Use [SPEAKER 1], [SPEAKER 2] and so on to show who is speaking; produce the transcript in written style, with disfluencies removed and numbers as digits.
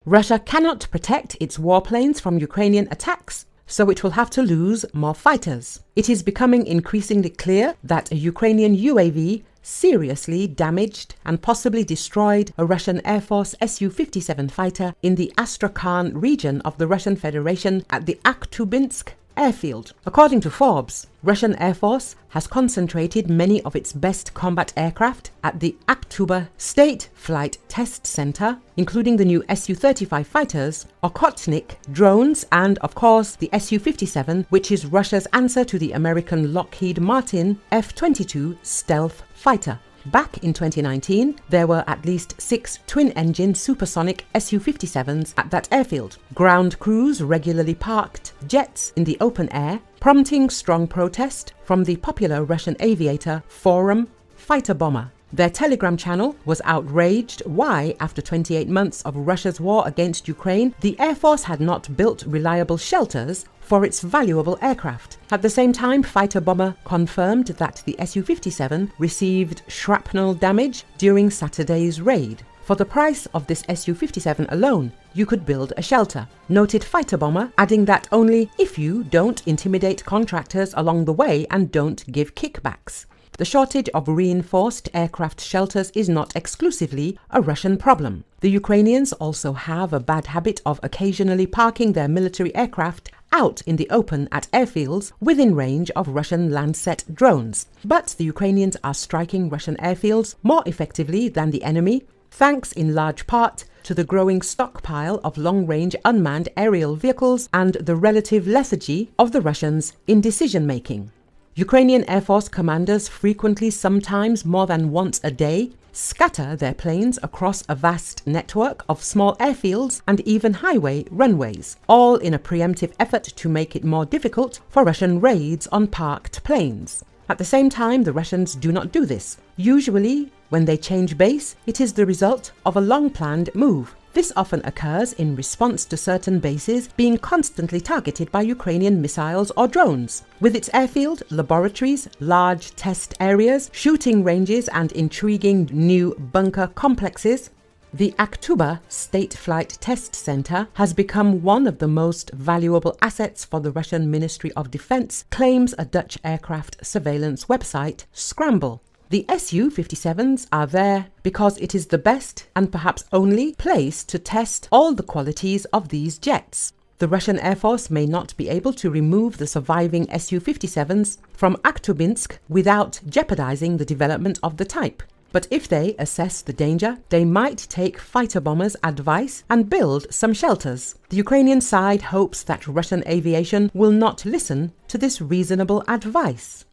[SPEAKER 1] Russia cannot protect its warplanes from Ukrainian attacks, so it will have to lose more fighters. It is becoming increasingly clear that a Ukrainian UAV seriously damaged and possibly destroyed a Russian Air Force Su-57 fighter in the Astrakhan region of the Russian Federation at the Akhtubinsk airfield. According to Forbes, Russian Air Force has concentrated many of its best combat aircraft at the Aktuba State Flight Test Center, including the new Su-35 fighters, Okhotnik drones, and of course the Su-57, which is Russia's answer to the American Lockheed Martin F-22 stealth fighter. Back in 2019, there were at least 6 twin-engine supersonic Su-57s at that airfield. Ground crews regularly parked jets in the open air, prompting strong protest from the popular Russian aviator Forum fighter bomber. Their Telegram channel was outraged why, after 28 months of Russia's war against Ukraine, the Air Force had not built reliable shelters for its valuable aircraft. At the same time, fighter bomber confirmed that the Su-57 received shrapnel damage during Saturday's raid. For the price of this Su-57 alone, you could build a shelter, noted fighter bomber, adding that only if you don't intimidate contractors along the way and don't give kickbacks. The shortage of reinforced aircraft shelters is not exclusively a Russian problem. The Ukrainians also have a bad habit of occasionally parking their military aircraft out in the open at airfields within range of Russian Lancet drones. But the Ukrainians are striking Russian airfields more effectively than the enemy, thanks in large part to the growing stockpile of long-range unmanned aerial vehicles and the relative lethargy of the Russians in decision-making. Ukrainian Air Force commanders frequently, sometimes more than once a day, scatter their planes across a vast network of small airfields and even highway runways, all in a preemptive effort to make it more difficult for Russian raids on parked planes. At the same time, the Russians do not do this. Usually, when they change base, it is the result of a long-planned move. This often occurs in response to certain bases being constantly targeted by Ukrainian missiles or drones. With its airfield, laboratories, large test areas, shooting ranges, and intriguing new bunker complexes, the Aktuba State Flight Test Center has become one of the most valuable assets for the Russian Ministry of Defense, claims a Dutch aircraft surveillance website, Scramble. The Su-57s are there because it is the best and perhaps only place to test all the qualities of these jets. The Russian Air Force may not be able to remove the surviving Su-57s from Akhtubinsk without jeopardizing the development of the type. But if they assess the danger, they might take fighter bombers' advice and build some shelters. The Ukrainian side hopes that Russian aviation will not listen to this reasonable advice.